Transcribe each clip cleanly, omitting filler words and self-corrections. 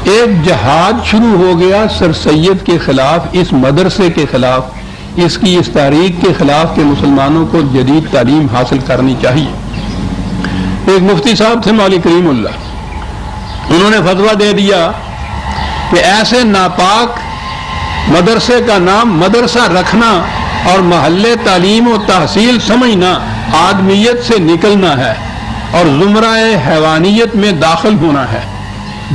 ایک جہاد شروع ہو گیا سر سید کے خلاف، اس مدرسے کے خلاف، اس کی اس تاریخ کے خلاف کہ مسلمانوں کو جدید تعلیم حاصل کرنی چاہیے۔ ایک مفتی صاحب تھے مولوی کریم اللہ، انہوں نے فتویٰ دے دیا کہ ایسے ناپاک مدرسے کا نام مدرسہ رکھنا اور محلے تعلیم و تحصیل سمجھنا آدمیت سے نکلنا ہے اور زمرہ حیوانیت میں داخل ہونا ہے،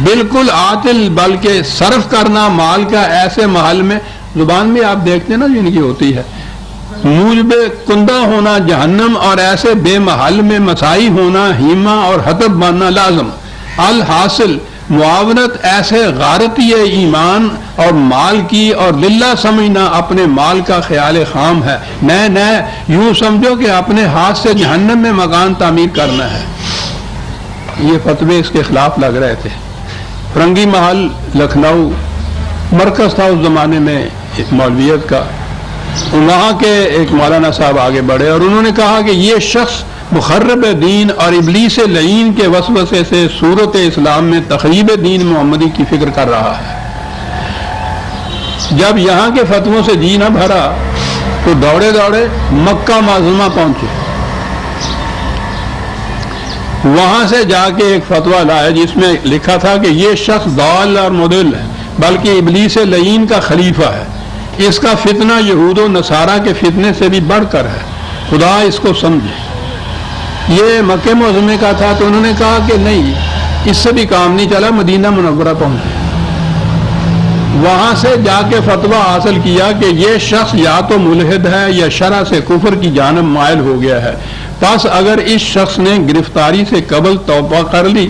بالکل عاطل، بلکہ صرف کرنا مال کا ایسے محل میں، زبان میں آپ دیکھتے ہیں نا جن کی ہوتی ہے، موجب کندہ ہونا جہنم، اور ایسے بے محل میں مسائی ہونا ہیما اور حطب ماننا لازم۔ الحاصل معاونت ایسے غارتی ایمان اور مال کی اور للہ سمجھنا اپنے مال کا خیال خام ہے، نئے یوں سمجھو کہ اپنے ہاتھ سے جہنم میں مکان تعمیر کرنا ہے۔ یہ فتوے اس کے خلاف لگ رہے تھے۔ فرنگی محل لکھنؤ مرکز تھا اس زمانے میں مولویت کا، وہاں کے ایک مولانا صاحب آگے بڑھے اور انہوں نے کہا کہ یہ شخص مخرب دین اور ابلیس لعین کے وسوسے سے صورت اسلام میں تخریب دین محمدی کی فکر کر رہا ہے۔ جب یہاں کے فتووں سے جی نہ بھرا تو دوڑے مکہ معظمہ پہنچے، وہاں سے جا کے ایک فتویٰ لایا جس میں لکھا تھا کہ یہ شخص ضال اور مضل ہے، بلکہ ابلیس لعین کا خلیفہ ہے، اس کا فتنہ یہود و نصارہ کے فتنے سے بھی بڑھ کر ہے، خدا اس کو سمجھے۔ یہ مکہ معظمے کا تھا تو انہوں نے کہا کہ نہیں، اس سے بھی کام نہیں چلا، مدینہ منورہ پہنچے، وہاں سے جا کے فتویٰ حاصل کیا کہ یہ شخص یا تو ملحد ہے یا شرع سے کفر کی جانب مائل ہو گیا ہے، پس اگر اس شخص نے گرفتاری سے قبل توبہ کر لی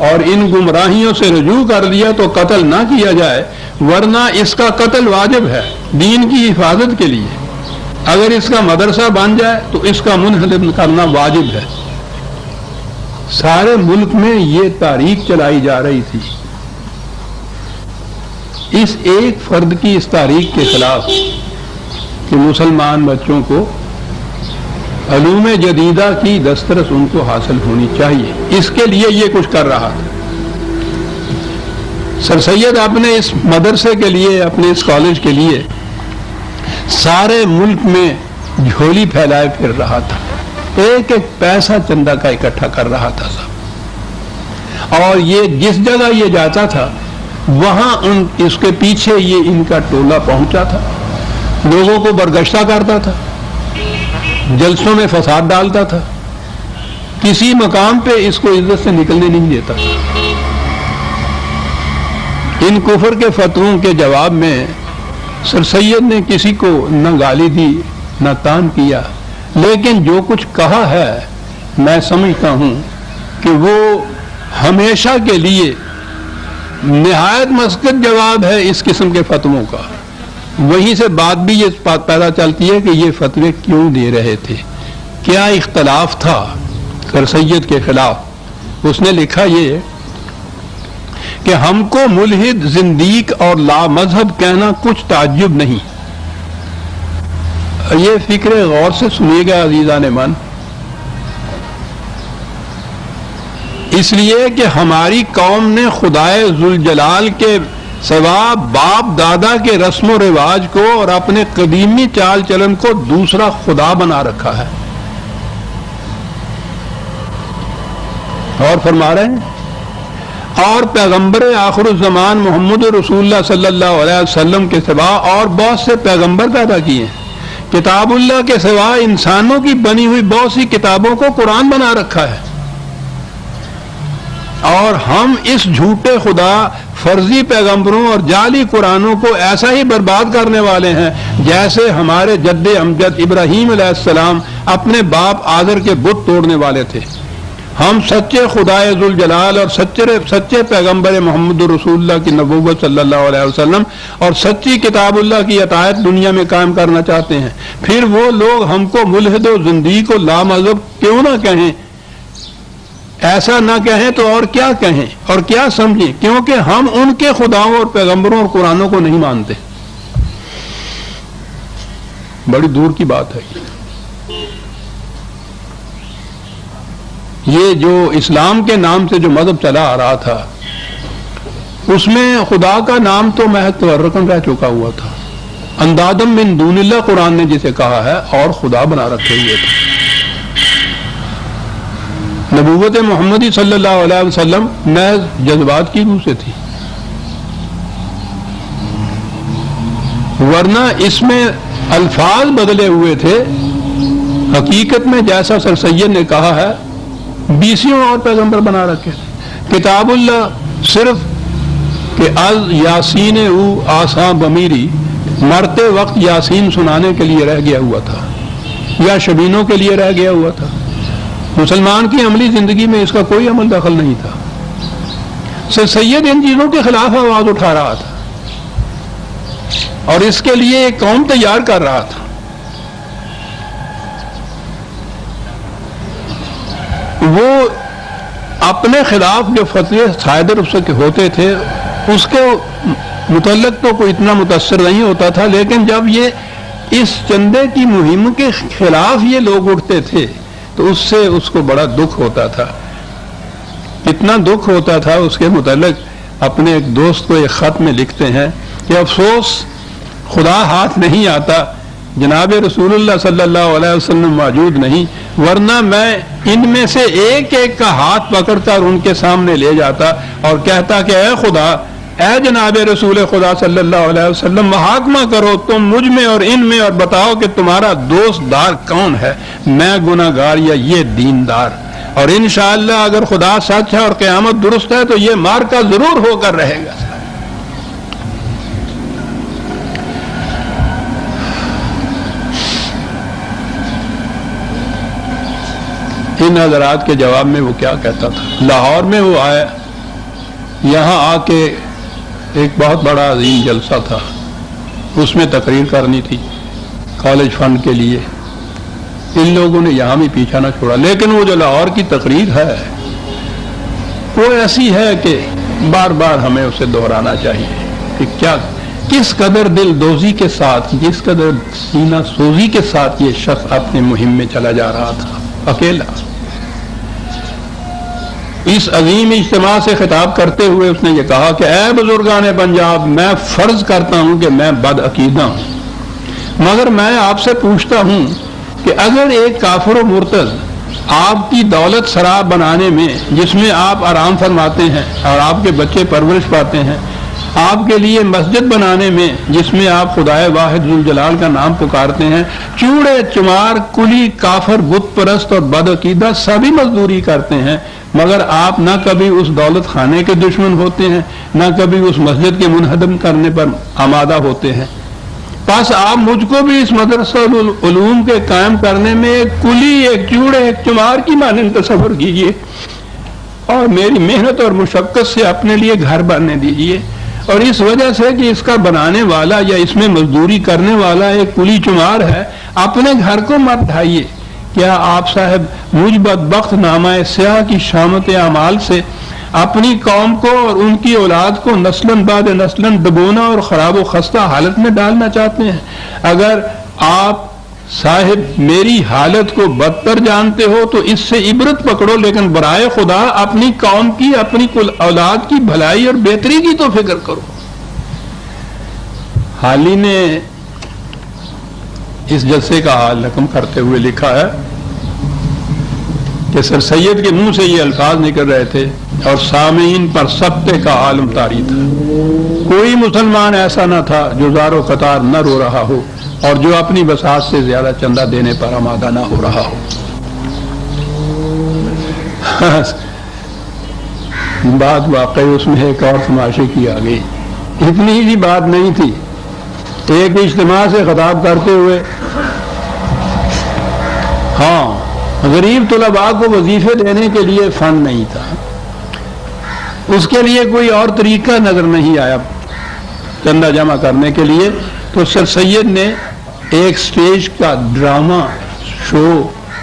اور ان گمراہیوں سے رجوع کر لیا تو قتل نہ کیا جائے، ورنہ اس کا قتل واجب ہے دین کی حفاظت کے لیے۔ اگر اس کا مدرسہ بن جائے تو اس کا منہدم کرنا واجب ہے۔ سارے ملک میں یہ تاریخ چلائی جا رہی تھی، اس ایک فرد کی اس تاریخ کے خلاف کہ مسلمان بچوں کو علوم جدیدہ کی دسترس ان کو حاصل ہونی چاہیے، اس کے لیے یہ کچھ کر رہا تھا۔ سر سید اپنے اس مدرسے کے لیے، اپنے اس کالج کے لیے سارے ملک میں جھولی پھیلائے پھر رہا تھا، ایک ایک پیسہ چندہ کا اکٹھا کر رہا تھا سب، اور یہ جس جگہ یہ جاتا تھا وہاں اس کے پیچھے یہ ان کا ٹولہ پہنچا تھا، لوگوں کو برگشتہ کرتا تھا، جلسوں میں فساد ڈالتا تھا، کسی مقام پہ اس کو عزت سے نکلنے نہیں دیتا۔ ان کفر کے فتووں کے جواب میں سر سید نے کسی کو نہ گالی دی نہ تان کیا، لیکن جو کچھ کہا ہے میں سمجھتا ہوں کہ وہ ہمیشہ کے لیے نہایت مسقط جواب ہے اس قسم کے فتووں کا۔ وہیں سے بات بھی یہ پیدا چلتی ہے کہ یہ فتوے کیوں دے رہے تھے، کیا اختلاف تھا سر سید کے خلاف۔ اس نے لکھا یہ کہ ہم کو ملحد، زندیق اور لا مذہب کہنا کچھ تعجب نہیں۔ یہ فکر غور سے سنیے گا عزیزان من، اس لیے کہ ہماری قوم نے خدائے ذوالجلال کے سوا باپ دادا کے رسم و رواج کو اور اپنے قدیمی چال چلن کو دوسرا خدا بنا رکھا ہے۔ اور فرما رہے ہیں، اور پیغمبر آخر الزمان محمد رسول اللہ صلی اللہ علیہ وسلم کے سوا اور بہت سے پیغمبر پیدا کیے ہیں، کتاب اللہ کے سوا انسانوں کی بنی ہوئی بہت سی کتابوں کو قرآن بنا رکھا ہے، اور ہم اس جھوٹے خدا، فرضی پیغمبروں اور جعلی قرآنوں کو ایسا ہی برباد کرنے والے ہیں جیسے ہمارے جد امجد ابراہیم علیہ السلام اپنے باپ آذر کے بت توڑنے والے تھے۔ ہم سچے خدائے ذوالجلال اور سچے پیغمبر محمد رسول اللہ کی نبوت صلی اللہ علیہ وسلم اور سچی کتاب اللہ کی اطاعت دنیا میں قائم کرنا چاہتے ہیں۔ پھر وہ لوگ ہم کو ملحد و زندیق و لامذہب کیوں نہ کہیں، ایسا نہ کہیں تو اور کیا کہیں اور کیا سمجھیں، کیونکہ ہم ان کے خداؤں اور پیغمبروں اور قرآنوں کو نہیں مانتے۔ بڑی دور کی بات ہے یہ جو اسلام کے نام سے جو مذہب چلا آ رہا تھا اس میں خدا کا نام تو محض تورکن رہ چکا ہوا تھا، اندادم من دون اللہ قرآن نے جسے کہا ہے، اور خدا بنا رکھے ہوئے تھے۔ نبوت محمدی صلی اللہ علیہ وسلم محض جذبات کی روح سے تھی، ورنہ اس میں الفاظ بدلے ہوئے تھے۔ حقیقت میں جیسا سر سید نے کہا ہے 20 اور پیغمبر بنا رکھے تھے۔ کتاب اللہ صرف کہ از یاسین او آساں بمیری، مرتے وقت یاسین سنانے کے لیے رہ گیا ہوا تھا یا شبینوں کے لیے رہ گیا ہوا تھا۔ مسلمان کی عملی زندگی میں اس کا کوئی عمل دخل نہیں تھا۔ سر سید ان چیزوں کے خلاف آواز اٹھا رہا تھا اور اس کے لیے ایک قوم تیار کر رہا تھا۔ وہ اپنے خلاف جو فتوے صادر ہوتے تھے اس کے متعلق تو کوئی اتنا متاثر نہیں ہوتا تھا، لیکن جب یہ اس چندے کی مہم کے خلاف یہ لوگ اٹھتے تھے تو اس سے اس کو بڑا دکھ ہوتا تھا۔ اتنا دکھ ہوتا تھا اس کے متعلق اپنے ایک دوست کو ایک خط میں لکھتے ہیں کہ افسوس خدا ہاتھ نہیں آتا، جناب رسول اللہ صلی اللہ علیہ وسلم موجود نہیں، ورنہ میں ان میں سے ایک ایک کا ہاتھ پکڑ کر ان کے سامنے لے جاتا اور کہتا کہ اے خدا، اے جناب رسول خدا صلی اللہ علیہ وسلم، محاکمہ کرو تم مجھ میں اور ان میں، اور بتاؤ کہ تمہارا دوست دار کون ہے، میں گناہ گار یا یہ دیندار، اور انشاءاللہ اگر خدا سچ ہے اور قیامت درست ہے تو یہ مارکا ضرور ہو کر رہے گا۔ ان حضرات کے جواب میں وہ کیا کہتا تھا؟ لاہور میں وہ آیا، یہاں آ کے ایک بہت بڑا عظیم جلسہ تھا، اس میں تقریر کرنی تھی کالج فنڈ کے لیے۔ ان لوگوں نے یہاں بھی پیچھا نہ چھوڑا، لیکن وہ جو لاہور کی تقریر ہے وہ ایسی ہے کہ بار بار ہمیں اسے دہرانا چاہیے کہ کیا کس قدر دل دوزی کے ساتھ، کس قدر سینہ سوزی کے ساتھ یہ شخص اپنے مہم میں چلا جا رہا تھا اکیلا۔ اس عظیم اجتماع سے خطاب کرتے ہوئے اس نے یہ کہا کہ اے بزرگان پنجاب، میں فرض کرتا ہوں کہ میں بد عقیدہ ہوں، مگر میں آپ سے پوچھتا ہوں کہ اگر ایک کافر و مرتد آپ کی دولت سراب بنانے میں، جس میں آپ آرام فرماتے ہیں اور آپ کے بچے پرورش پاتے ہیں، آپ کے لیے مسجد بنانے میں جس میں آپ خدائے واحد ذوالجلال کا نام پکارتے ہیں، چوڑے چمار کلی کافر بت پرست اور بد عقیدہ سبھی مزدوری کرتے ہیں، مگر آپ نہ کبھی اس دولت خانے کے دشمن ہوتے ہیں، نہ کبھی اس مسجد کے منہدم کرنے پر آمادہ ہوتے ہیں، پس آپ مجھ کو بھی اس مدرسہ العلوم کے قائم کرنے میں ایک کلی، ایک چوڑے، ایک چمار کی مانند تصور کیجیے اور میری محنت اور مشقت سے اپنے لیے گھر بننے دیجیے، اور اس وجہ سے کہ اس کا بنانے والا یا اس میں مزدوری کرنے والا ایک کلی چمار ہے، اپنے گھر کو مت ڈھائیے۔ کیا آپ صاحب مجھ بدبخت نامہ سیاہ کی شامت اعمال سے اپنی قوم کو اور ان کی اولاد کو نسلاً بعد نسلاً دبونا اور خراب و خستہ حالت میں ڈالنا چاہتے ہیں؟ اگر آپ صاحب میری حالت کو بدتر جانتے ہو تو اس سے عبرت پکڑو، لیکن برائے خدا اپنی قوم کی، اپنی اولاد کی بھلائی اور بہتری کی تو فکر کرو۔ حالی نے اس جلسے کا حال رقم کرتے ہوئے لکھا ہے کہ سر سید کے منہ سے یہ الفاظ نکل رہے تھے اور سامعین پر سبتے کا عالم طاری تھا۔ کوئی مسلمان ایسا نہ تھا جو زار و قطار نہ رو رہا ہو اور جو اپنی بساط سے زیادہ چندہ دینے پر آمادہ نہ ہو رہا ہو۔ بات واقعی اس میں ایک اور تماشے کی آ گئی، اتنی ہی بات نہیں تھی۔ ایک اجتماع سے خطاب کرتے ہوئے غریب طلباء کو وظیفے دینے کے لیے فنڈ نہیں تھا، اس کے لیے کوئی اور طریقہ نظر نہیں آیا چندہ جمع کرنے کے لیے، تو سر سید نے ایک سٹیج کا ڈرامہ شو،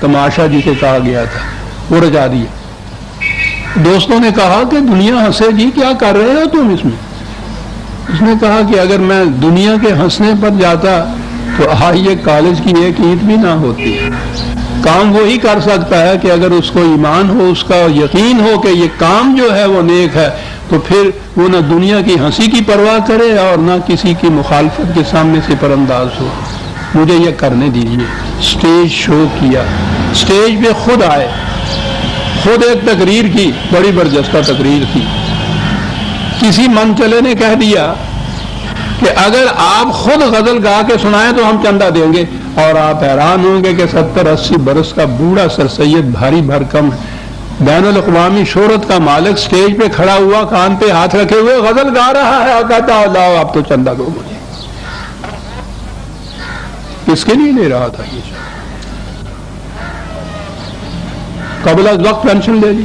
تماشا جسے کہا گیا تھا، وہ رچا دیا۔ دوستوں نے کہا کہ دنیا ہنسے گی، کیا کر رہے ہو تم اس میں؟ اس نے کہا کہ اگر میں دنیا کے ہنسنے پر جاتا تو یہ کالج کی ایک اینٹ بھی نہ ہوتی۔ کام وہی کر سکتا ہے کہ اگر اس کو ایمان ہو، اس کا یقین ہو کہ یہ کام جو ہے وہ نیک ہے، تو پھر وہ نہ دنیا کی ہنسی کی پرواہ کرے اور نہ کسی کی مخالفت کے سامنے سے پر انداز ہو. مجھے یہ کرنے دیجیے. اسٹیج شو کیا, اسٹیج پہ خود آئے, خود ایک تقریر کی, بڑی برجستہ تقریر تھی. کسی من چلے نے کہہ دیا کہ اگر آپ خود غزل گا کے سنائیں تو ہم چندہ دیں گے. اور آپ حیران ہوں گے کہ 70-80 برس کا بوڑھا سر سید بھاری بھرکم بین الاقوامی شہرت کا مالک سٹیج پہ کھڑا ہوا, کان پہ ہاتھ رکھے ہوئے غزل گا رہا ہے, اور کہتا لاؤ آپ تو چندہ دو مجھے. کس کے لیے لے رہا تھا یہ؟ قبل از وقت پینشن لے لی.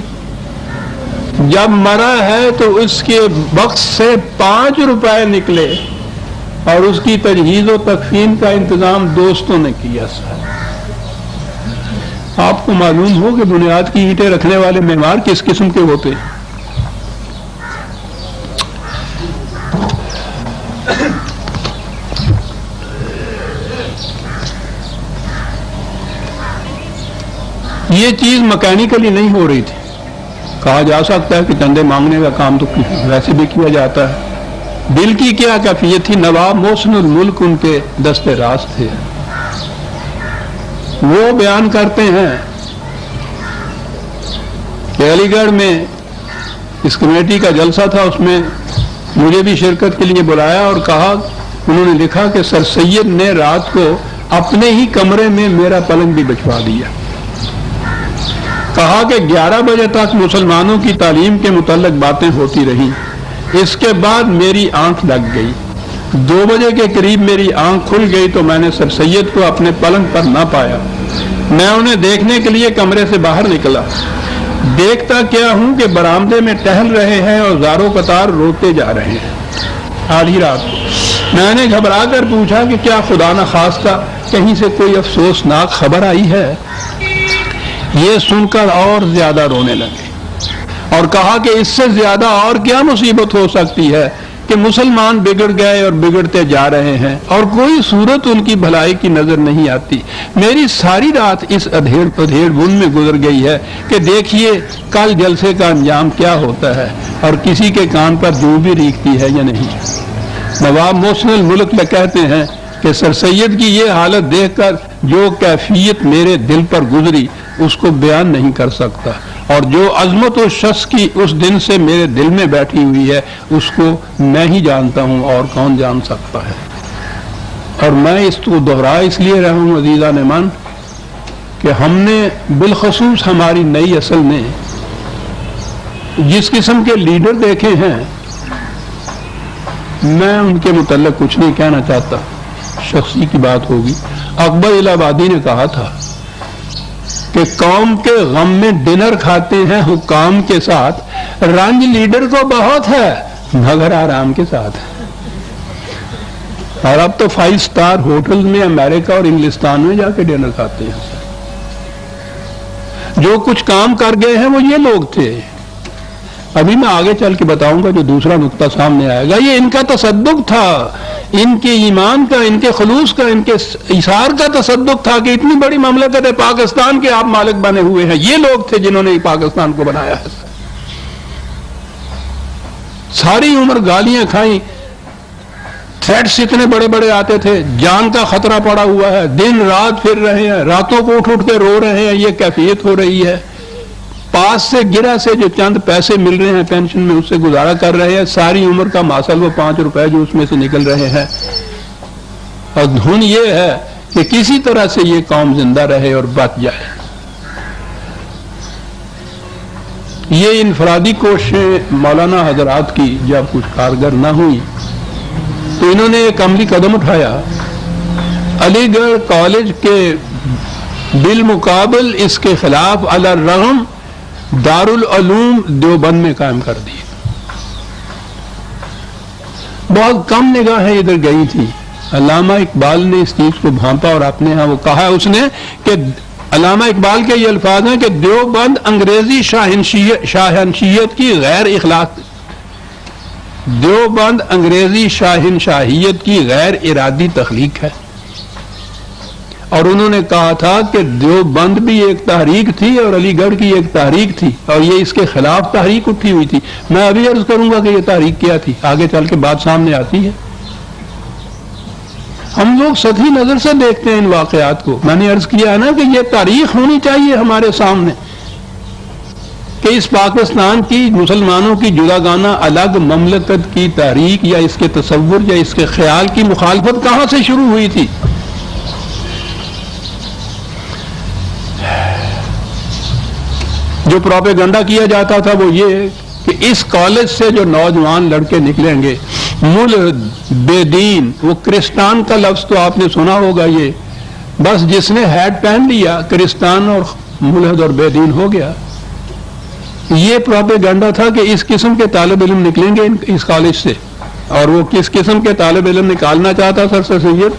جب مرا ہے تو اس کے بخش سے 5 روپے نکلے اور اس کی تجہیز و تکفین کا انتظام دوستوں نے کیا. آپ کو معلوم ہو کہ بنیاد کی اینٹیں رکھنے والے معمار کس قسم کے ہوتے ہیں. یہ چیز مکینیکلی نہیں ہو رہی تھی. کہا جا سکتا ہے کہ چندے مانگنے کا کام تو ویسے بھی کیا جاتا ہے. دل کی کیا کیفیت تھی. نواب محسن الملک ان کے دست راست تھے. وہ بیان کرتے ہیں کہ علی گڑھ میں اس کمیٹی کا جلسہ تھا, اس میں مجھے بھی شرکت کے لیے بلایا اور کہا, انہوں نے لکھا کہ سر سید نے رات کو اپنے ہی کمرے میں میرا پلنگ بھی بچھوا دیا. کہا کہ 11 بجے تک مسلمانوں کی تعلیم کے متعلق باتیں ہوتی رہیں. اس کے بعد میری آنکھ لگ گئی. 2 بجے کے قریب میری آنکھ کھل گئی تو میں نے سر سید کو اپنے پلنگ پر نہ پایا. میں انہیں دیکھنے کے لیے کمرے سے باہر نکلا. دیکھتا کیا ہوں کہ برآمدے میں ٹہل رہے ہیں اور زاروں قطار روتے جا رہے ہیں. آدھی رات کو میں نے گھبرا کر پوچھا کہ کیا خدا نخواستہ کہیں سے کوئی افسوسناک خبر آئی ہے. یہ سن کر اور زیادہ رونے لگے اور کہا کہ اس سے زیادہ اور کیا مصیبت ہو سکتی ہے کہ مسلمان بگڑ گئے اور بگڑتے جا رہے ہیں اور کوئی صورت ان کی بھلائی کی نظر نہیں آتی. میری ساری رات اس ادھیڑ بن میں گزر گئی ہے کہ دیکھیے کل جلسے کا انجام کیا ہوتا ہے اور کسی کے کان پر جو بھی ریکھتی ہے یا نہیں. نواب محسن الملک کہتے ہیں کہ سر سید کی یہ حالت دیکھ کر جو کیفیت میرے دل پر گزری اس کو بیان نہیں کر سکتا, اور جو عظمت و شخص کی اس دن سے میرے دل میں بیٹھی ہوئی ہے اس کو میں ہی جانتا ہوں اور کون جان سکتا ہے. اور میں اس کو دوہرا اس لیے رہا ہوں عزیزان من کہ ہم نے بالخصوص ہماری نئی اصل میں جس قسم کے لیڈر دیکھے ہیں, میں ان کے متعلق کچھ نہیں کہنا چاہتا, شخصی کی بات ہوگی. اکبر الہ آبادی نے کہا تھا کہ قوم کے غم میں ڈنر کھاتے ہیں حکام کے ساتھ, رنج لیڈر کو بہت ہے مگر آرام کے ساتھ. اور اب تو 5 اسٹار ہوٹل میں امریکہ اور انگلستان میں جا کے ڈنر کھاتے ہیں. جو کچھ کام کر گئے ہیں وہ یہ لوگ تھے. ابھی میں آگے چل کے بتاؤں گا جو دوسرا نقطہ سامنے آئے گا. یہ ان کا تصدق تھا, ان کے ایمان کا, ان کے خلوص کا, ان کے ایثار کا تصدق تھا کہ اتنی بڑی مملکت ہے پاکستان کے آپ مالک بنے ہوئے ہیں. یہ لوگ تھے جنہوں نے پاکستان کو بنایا ہے. ساری عمر گالیاں کھائیں, تھریٹس اتنے بڑے بڑے آتے تھے, جان کا خطرہ پڑا ہوا ہے, دن رات پھر رہے ہیں, راتوں کو اٹھ کے رو رہے ہیں. یہ کیفیت ہو رہی ہے. پاس سے گرا سے جو چند پیسے مل رہے ہیں پینشن میں اس سے گزارا کر رہے ہیں. ساری عمر کا ماسل وہ 5 روپے جو اس میں سے نکل رہے ہیں. اور دھن یہ ہے کہ کسی طرح سے یہ قوم زندہ رہے اور بچ جائے. یہ انفرادی کوششیں مولانا حضرات کی جب کچھ کارگر نہ ہوئی تو انہوں نے ایک عملی قدم اٹھایا. علی گڑھ کالج کے بالمقابل اس کے خلاف علی الرغم دارالعلوم دیوبند میں قائم کر دی. بہت کم نگاہیں ادھر گئی تھی. علامہ اقبال نے اس چیز کو بھانپا اور اپنے ہاں وہ کہا اس نے کہ علامہ اقبال کے یہ الفاظ ہیں کہ دیوبند انگریزی شاہنشیت کی غیر اخلاق دیوبند انگریزی شاہنشاہیت کی غیر ارادی تخلیق ہے اور انہوں نے کہا تھا کہ دیوبند بھی ایک تحریک تھی اور علی گڑھ کی ایک تحریک تھی اور یہ اس کے خلاف تحریک اٹھی ہوئی تھی. میں ابھی عرض کروں گا کہ یہ تحریک کیا تھی، آگے چل کے بات سامنے آتی ہے. ہم لوگ سطحی نظر سے دیکھتے ہیں ان واقعات کو. میں نے عرض کیا ہے نا کہ یہ تاریخ ہونی چاہیے ہمارے سامنے کہ اس پاکستان کی مسلمانوں کی جداگانہ الگ مملکت کی تحریک یا اس کے تصور یا اس کے خیال کی مخالفت کہاں سے شروع ہوئی تھی. جو پروپیگنڈا کیا جاتا تھا وہ یہ کہ اس کالج سے جو نوجوان لڑکے نکلیں گے ملحد بے دین، وہ کرسٹان کا لفظ تو آپ نے سنا ہوگا، یہ بس جس نے ہیٹ پہن لیا کرسٹان اور ملحد اور بے دین ہو گیا. یہ پروپیگنڈا تھا کہ اس قسم کے طالب علم نکلیں گے اس کالج سے. اور وہ کس قسم کے طالب علم نکالنا چاہتا تھا سر سید؟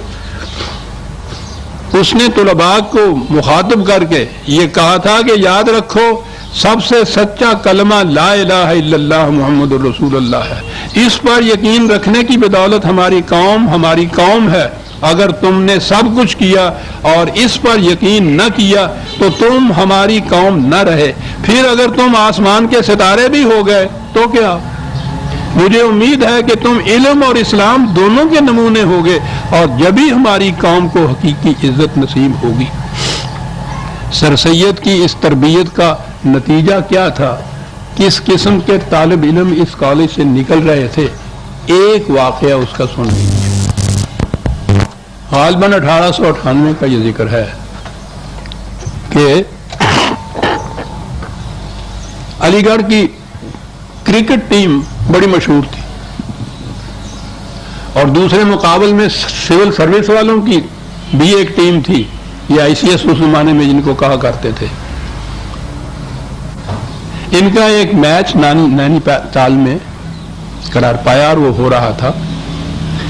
اس نے طلباء کو مخاطب کر کے یہ کہا تھا کہ یاد رکھو سب سے سچا کلمہ لا الہ الا اللہ محمد الرسول اللہ ہے. اس پر یقین رکھنے کی بدولت ہماری قوم ہے. اگر تم نے سب کچھ کیا اور اس پر یقین نہ کیا تو تم ہماری قوم نہ رہے. پھر اگر تم آسمان کے ستارے بھی ہو گئے تو کیا؟ مجھے امید ہے کہ تم علم اور اسلام دونوں کے نمونے ہوگے اور جبھی ہماری قوم کو حقیقی عزت نصیب ہوگی. سر سید کی اس تربیت کا نتیجہ کیا تھا؟ کس قسم کے طالب علم اس کالج سے نکل رہے تھے؟ ایک واقعہ اس کا سن لیجیے. غالباً 1898 کا یہ ذکر ہے کہ علی گڑھ کی کرکٹ ٹیم بڑی مشہور تھی اور دوسرے مقابل میں سول سروس والوں کی بھی ایک ٹیم تھی، یہ آئی سی ایس اس زمانے میں جن کو کہا کرتے تھے. ان کا ایک میچ نینی تال میں قرار پایا اور وہ ہو رہا تھا.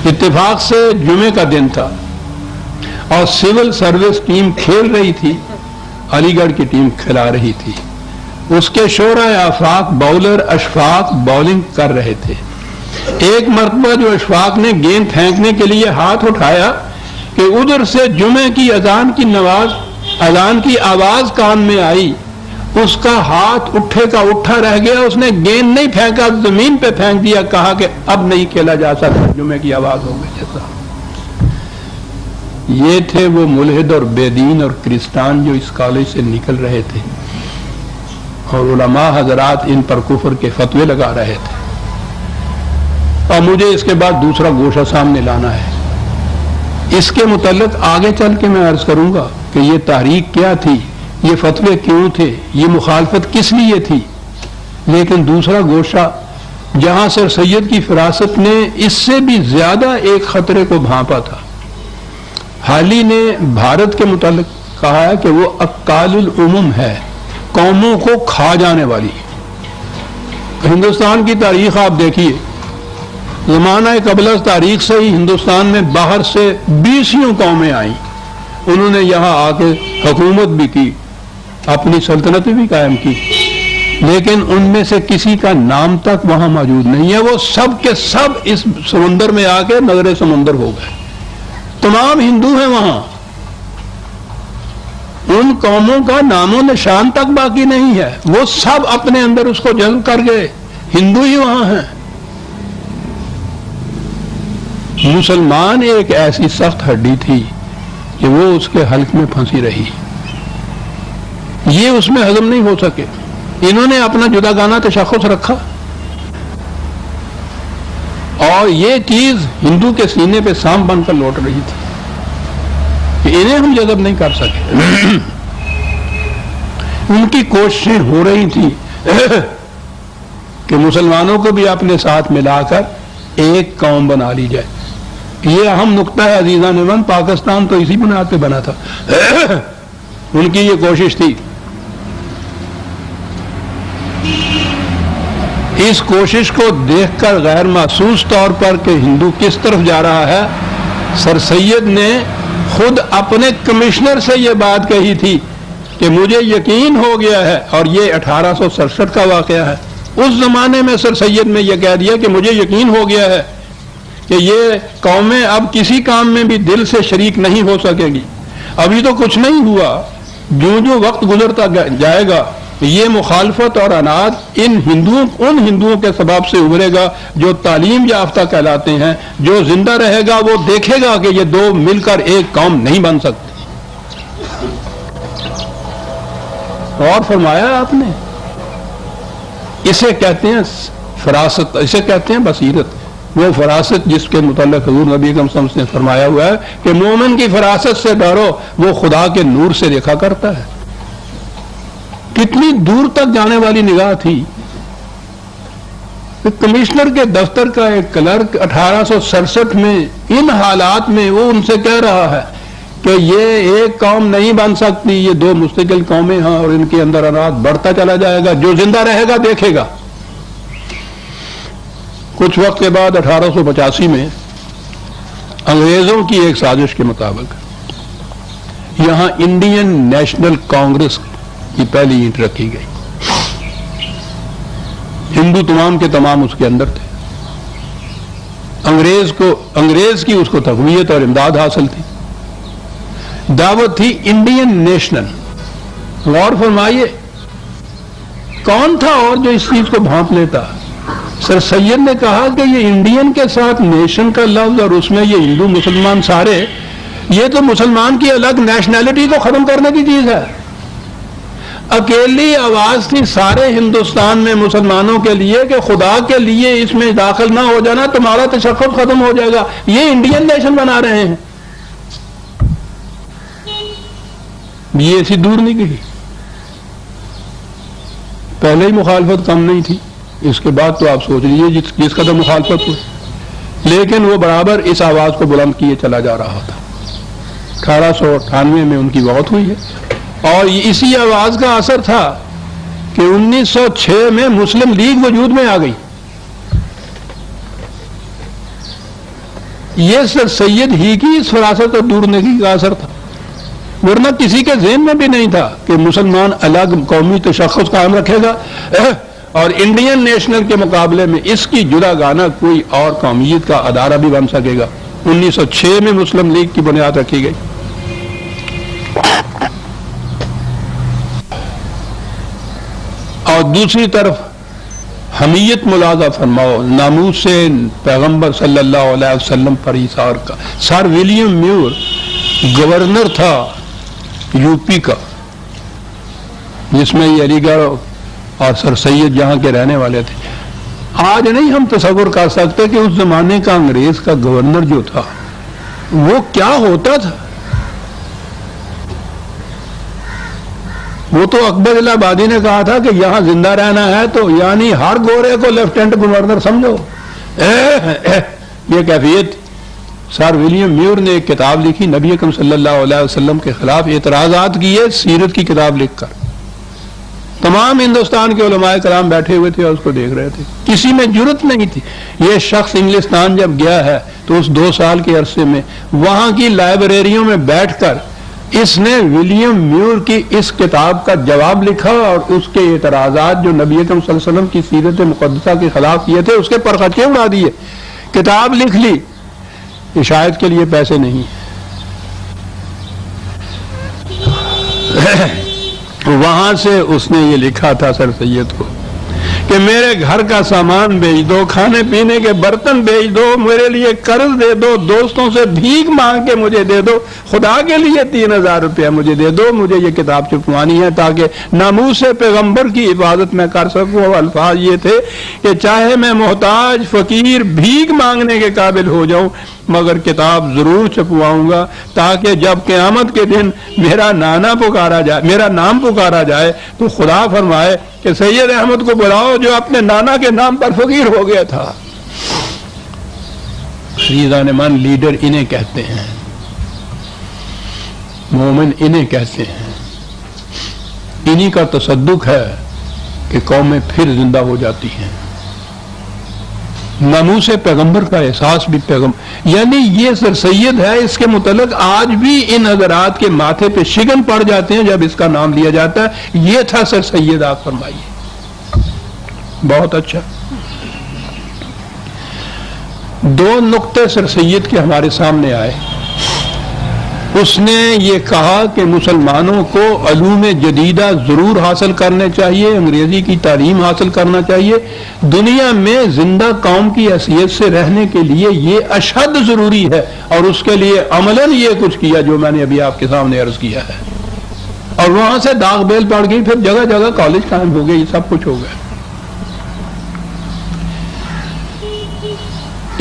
اتفاق سے جمعے کا دن تھا اور سول سروس ٹیم کھیل رہی تھی، علی گڑھ کی ٹیم کھلا رہی تھی. اس کے شعراء آفاق باؤلر اشفاق باؤلنگ کر رہے تھے. ایک مرتبہ جو اشفاق نے گیند پھینکنے کے لیے ہاتھ اٹھایا کہ ادھر سے جمعے کی اذان کی آواز کان میں آئی. اس کا ہاتھ اٹھے کا اٹھا رہ گیا، اس نے گیند نہیں پھینکا، زمین پہ پھینک دیا، کہا کہ اب نہیں کھیلا جا سکتا، جمعے کی آواز ہو گئی. جیسا یہ تھے وہ ملحد اور بے دین اور کرسٹان جو اس کالج سے نکل رہے تھے اور علماء حضرات ان پر کفر کے فتوے لگا رہے تھے. اور مجھے اس کے بعد دوسرا گوشہ سامنے لانا ہے. اس کے متعلق آگے چل کے میں عرض کروں گا کہ یہ تحریک کیا تھی، یہ فتوے کیوں تھے، یہ مخالفت کس لیے تھی. لیکن دوسرا گوشہ جہاں سر سید کی فراست نے اس سے بھی زیادہ ایک خطرے کو بھانپا تھا. حالی نے بھارت کے متعلق کہا ہے کہ وہ اکال الامم ہے، قوموں کو کھا جانے والی. ہندوستان کی تاریخ آپ دیکھیے، زمانہ قبل از تاریخ سے ہی ہندوستان میں باہر سے 20 قومیں آئیں. انہوں نے یہاں آ کے حکومت بھی کی، اپنی سلطنت بھی قائم کی، لیکن ان میں سے کسی کا نام تک وہاں موجود نہیں ہے. وہ سب کے سب اس سمندر میں آ کے نظر سمندر ہو گئے. تمام ہندو ہیں وہاں، ان قوموں کا نام و نشان تک باقی نہیں ہے. وہ سب اپنے اندر اس کو جذب کر گئے، ہندو ہی وہاں ہیں. مسلمان ایک ایسی سخت ہڈی تھی کہ وہ اس کے حلق میں پھنسی رہی، یہ اس میں ہضم نہیں ہو سکے. انہوں نے اپنا جداگانہ تشخص رکھا اور یہ چیز ہندو کے سینے پہ سانپ بن کر لوٹ رہی تھی کہ انہیں ہم جذب نہیں کر سکے. ان کی کوششیں ہو رہی تھی کہ مسلمانوں کو بھی اپنے ساتھ ملا کر ایک قوم بنا لی جائے. یہ اہم نقطہ ہے عزیزان من، پاکستان تو اسی بنیاد پہ بنا تھا. ان کی یہ کوشش تھی. اس کوشش کو دیکھ کر غیر محسوس طور پر کہ ہندو کس طرف جا رہا ہے، سر سید نے خود اپنے کمشنر سے یہ بات کہی تھی کہ مجھے یقین ہو گیا ہے، اور یہ 1867 کا واقعہ ہے. اس زمانے میں سر سید نے یہ کہہ دیا کہ مجھے یقین ہو گیا ہے کہ یہ قومیں اب کسی کام میں بھی دل سے شریک نہیں ہو سکے گی. ابھی تو کچھ نہیں ہوا، جو جو وقت گزرتا جائے گا یہ مخالفت اور عناد ان ہندوؤں کے سبب سے ابھرے گا جو تعلیم یافتہ کہلاتے ہیں. جو زندہ رہے گا وہ دیکھے گا کہ یہ دو مل کر ایک قوم نہیں بن سکتی. اور فرمایا آپ نے، اسے کہتے ہیں فراست، اسے کہتے ہیں بصیرت. وہ فراست جس کے متعلق حضور نبی اکرم صلی اللہ علیہ وسلم نے فرمایا ہوا ہے کہ مومن کی فراست سے ڈرو، وہ خدا کے نور سے دیکھا کرتا ہے. کتنی دور تک جانے والی نگاہ تھی. کمشنر کے دفتر کا ایک کلرک 1867 میں ان حالات میں وہ ان سے کہہ رہا ہے کہ یہ ایک قوم نہیں بن سکتی، یہ دو مستقل قومیں ہیں اور ان کے اندر عناد بڑھتا چلا جائے گا، جو زندہ رہے گا دیکھے گا. کچھ وقت کے بعد 1885 میں انگریزوں کی ایک سازش کے مطابق یہاں انڈین نیشنل کانگریس کی پہلی اینٹ رکھی گئی. ہندو تمام کے تمام اس کے اندر تھے. انگریز کی اس کو تقویت اور امداد حاصل تھی. دعوت تھی انڈین نیشنل. غور فرمائیے کون تھا اور جو اس چیز کو بھانپ لیتا. سر سید نے کہا کہ یہ انڈین کے ساتھ نیشن کا لفظ اور اس میں یہ ہندو مسلمان سارے، یہ تو مسلمان کی الگ نیشنلٹی کو ختم کرنے کی چیز ہے. اکیلی آواز تھی سارے ہندوستان میں مسلمانوں کے لیے کہ خدا کے لیے اس میں داخل نہ ہو جانا، تمہارا تشخص ختم ہو جائے گا. یہ انڈین نیشن بنا رہے ہیں. یہ ایسی دور نہیں گئی. پہلے ہی مخالفت کم نہیں تھی، اس کے بعد تو آپ سوچ لیجیے جس قدر مخالفت ہوئی. لیکن وہ برابر اس آواز کو بلند کیے چلا جا رہا تھا. 1898 میں ان کی موت ہوئی ہے اور اسی آواز کا اثر تھا کہ 1906 میں مسلم لیگ وجود میں آ گئی. یہ سر سید ہی کی اس فراست اور دور نگی کا اثر تھا، ورنہ کسی کے ذہن میں بھی نہیں تھا کہ مسلمان الگ قومی تشخص قائم رکھے گا اور انڈین نیشنل کے مقابلے میں اس کی جدا گانا کوئی اور قومیت کا ادارہ بھی بن سکے گا. 1906 میں مسلم لیگ کی بنیاد رکھی گئی. اور دوسری طرف حمیت ملاحظہ فرماؤ ناموس سے پیغمبر صلی اللہ علیہ وسلم پر ایثار کا. سر ولیم میور گورنر تھا یو پی کا، جس میں یہ علی گڑھ اور سر سید یہاں کے رہنے والے تھے. آج نہیں ہم تصور کر سکتے کہ اس زمانے کا انگریز کا گورنر جو تھا وہ کیا ہوتا تھا. وہ تو اکبر الہ آبادی نے کہا تھا کہ یہاں زندہ رہنا ہے تو یعنی ہر گورے کو لیفٹیننٹ گورنر سمجھو. یہ کیفیت. سر ولیم میور نے ایک کتاب لکھی نبی اکرم صلی اللہ علیہ وسلم کے خلاف اعتراضات کیے سیرت کی کتاب لکھ کر. تمام ہندوستان کے علماء کرام بیٹھے ہوئے تھے اور اس کو دیکھ رہے تھے. کسی میں جرت نہیں تھی. یہ شخص انگلستان جب گیا ہے تو اس 2 سال کے عرصے میں وہاں کی لائبریریوں میں بیٹھ کر اس نے ولیم میور کی اس کتاب کا جواب لکھا اور اس کے اعتراضات جو نبی اکرم صلی اللہ علیہ وسلم کی سیرت مقدسہ کے خلاف کیے تھے اس کے پرخچے اڑا دیے. کتاب لکھ لی. عشایت کے لیے پیسے نہیں. وہاں سے اس نے یہ لکھا تھا سر سید کو کہ میرے گھر کا سامان بیچ دو، کھانے پینے کے برتن بیچ دو، میرے لیے قرض دے دو، دوستوں سے بھیک مانگ کے مجھے دے دو، خدا کے لیے 3000 روپیہ مجھے دے دو، مجھے یہ کتاب چھپوانی ہے تاکہ ناموس پیغمبر کی حفاظت میں کر سکوں. اور الفاظ یہ تھے کہ چاہے میں محتاج فقیر بھیک مانگنے کے قابل ہو جاؤں مگر کتاب ضرور چھپواؤں گا تاکہ جب قیامت کے دن میرا نام پکارا جائے تو خدا فرمائے کہ سید احمد کو بلاؤ جو اپنے نانا کے نام پر فقیر ہو گیا تھا. عزیزان من، لیڈر انہیں کہتے ہیں، مومن انہیں کہتے ہیں. انہی کا تصدق ہے کہ قومیں پھر زندہ ہو جاتی ہیں. ناموس پیغمبر کا احساس بھی یعنی یہ سر سید ہے. اس کے متعلق آج بھی ان حضرات کے ماتھے پہ شگن پڑ جاتے ہیں جب اس کا نام لیا جاتا ہے. یہ تھا سر سید. آپ فرمائیے. بہت اچھا. 2 نقطے سر سید کے ہمارے سامنے آئے. اس نے یہ کہا کہ مسلمانوں کو علوم جدیدہ ضرور حاصل کرنے چاہیے، انگریزی کی تعلیم حاصل کرنا چاہیے، دنیا میں زندہ قوم کی حیثیت سے رہنے کے لیے یہ اشد ضروری ہے، اور اس کے لیے عملاً یہ کچھ کیا جو میں نے ابھی آپ کے سامنے عرض کیا ہے۔ اور وہاں سے داغ بیل پڑ گئی، پھر جگہ جگہ کالج قائم ہو گئے، یہ سب کچھ ہو گیا۔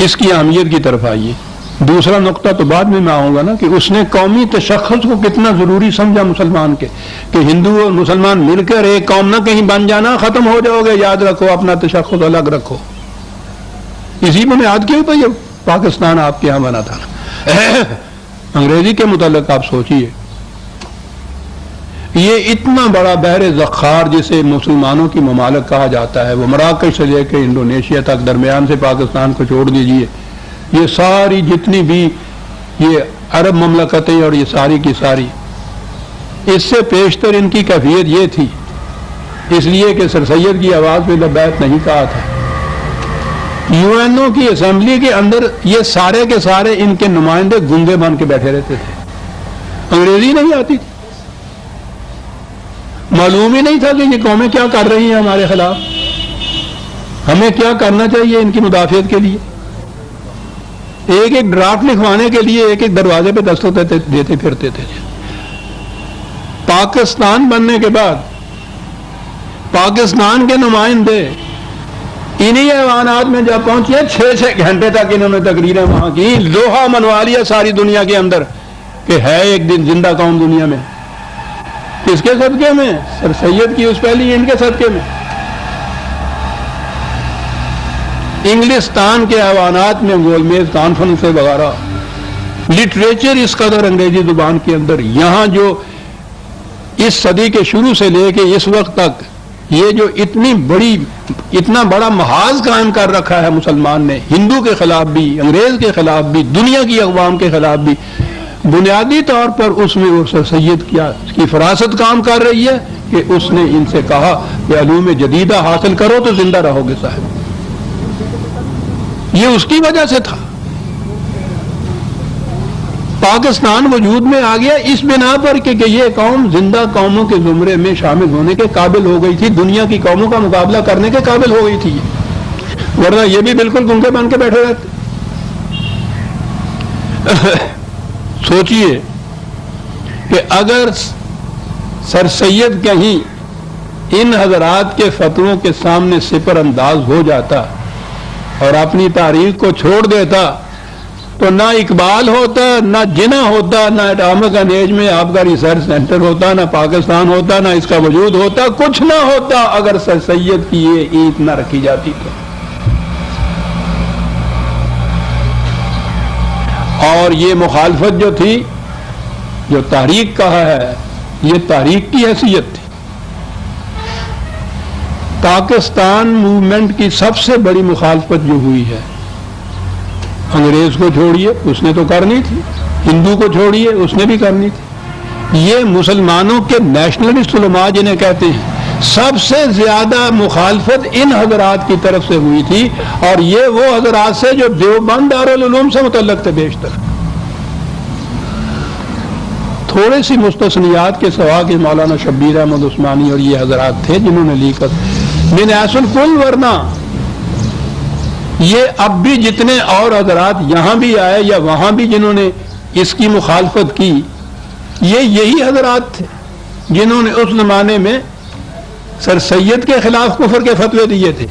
اس کی اہمیت کی طرف آئیے۔ دوسرا نقطہ تو بعد میں آؤں گا نا، کہ اس نے قومی تشخص کو کتنا ضروری سمجھا مسلمان کے، کہ ہندو اور مسلمان مل کر ایک قوم نہ کہیں بن جانا، ختم ہو جاؤ گے، یاد رکھو اپنا تشخص الگ رکھو۔ اسی بنیاد کے اوپر یہ پاکستان آپ کے یہاں بنا تھا۔ انگریزی کے متعلق آپ سوچئے، یہ اتنا بڑا بحر زخار جسے مسلمانوں کی ممالک کہا جاتا ہے، وہ مراکش سے لے کے انڈونیشیا تک، درمیان سے پاکستان کو چھوڑ دیجئے، یہ ساری جتنی بھی یہ عرب مملکتیں اور یہ ساری کی ساری، اس سے پیشتر ان کی کیفیت یہ تھی، اس لیے کہ سر سید کی آواز پہ لبیک نہیں کہا تھا، یو این او کی اسمبلی کے اندر یہ سارے کے سارے ان کے نمائندے گنگے بن کے بیٹھے رہتے تھے، انگریزی نہیں آتی تھی، معلوم ہی نہیں تھا کہ یہ قومیں کیا کر رہی ہیں ہمارے خلاف، ہمیں کیا کرنا چاہیے ان کی مدافعت کے لیے۔ ایک ایک ڈرافٹ لکھوانے کے لیے ایک ایک دروازے پہ دستخط دیتے پھرتے تھے۔ پاکستان بننے کے بعد پاکستان کے نمائندے انہی ایوانات میں جب پہنچے، 6 گھنٹے تک انہوں نے تقریریں وہاں کی، لوہا منوا لیا ساری دنیا کے اندر کہ ہے ایک دن زندہ قوم دنیا میں۔ کس کے صدقے میں؟ سر سید کی اس پہلی اینڈ کے صدقے میں۔ انگلستان کے ایوانات میں گول میز کانفرنس وغیرہ، لٹریچر اس قدر انگریزی زبان کے اندر، یہاں جو اس صدی کے شروع سے لے کے اس وقت تک یہ جو اتنا بڑا محاذ قائم کر رکھا ہے مسلمان نے، ہندو کے خلاف بھی، انگریز کے خلاف بھی، دنیا کی اقوام کے خلاف بھی، بنیادی طور پر اس میں سر سید کی فراست کام کر رہی ہے کہ اس نے ان سے کہا کہ علوم جدیدہ حاصل کرو تو زندہ رہو گے صاحب۔ یہ اس کی وجہ سے تھا۔ پاکستان وجود میں آ گیا اس بنا پر کہ یہ قوم زندہ قوموں کے زمرے میں شامل ہونے کے قابل ہو گئی تھی، دنیا کی قوموں کا مقابلہ کرنے کے قابل ہو گئی تھی، ورنہ یہ بھی بالکل گنگے بن کے بیٹھے رہتے۔ سوچئے کہ اگر سر سید کہیں ان حضرات کے فتووں کے سامنے سپر انداز ہو جاتا اور اپنی تاریخ کو چھوڑ دیتا تو نہ اقبال ہوتا، نہ جناح ہوتا، نہ اٹامک انیج میں آپ کا ریسرچ سینٹر ہوتا، نہ پاکستان ہوتا، نہ اس کا وجود ہوتا، کچھ نہ ہوتا اگر سر سید کی یہ اینٹ نہ رکھی جاتی تو۔ اور یہ مخالفت جو تھی، جو تحریک کہا ہے، یہ تحریک کی حیثیت تھی۔ پاکستان موومنٹ کی سب سے بڑی مخالفت جو ہوئی ہے، انگریز کو چھوڑیے اس نے تو کرنی تھی، ہندو کو چھوڑیے اس نے بھی کرنی تھی، یہ مسلمانوں کے نیشنلسٹ علماء جنہیں کہتے ہیں، سب سے زیادہ مخالفت ان حضرات کی طرف سے ہوئی تھی، اور یہ وہ حضرات سے جو دیوبند دارالعلوم سے متعلق تھے بیشتر۔ تھوڑے سی مستثنیات کے سوا کہ مولانا شبیر احمد عثمانی اور یہ حضرات تھے جنہوں نے لیکر من حیث الکل، ورنہ یہ اب بھی جتنے اور حضرات یہاں بھی آئے یا وہاں بھی جنہوں نے اس کی مخالفت کی، یہ یہی حضرات تھے جنہوں نے اس زمانے میں سر سید کے خلاف کفر کے فتوے دیے تھے۔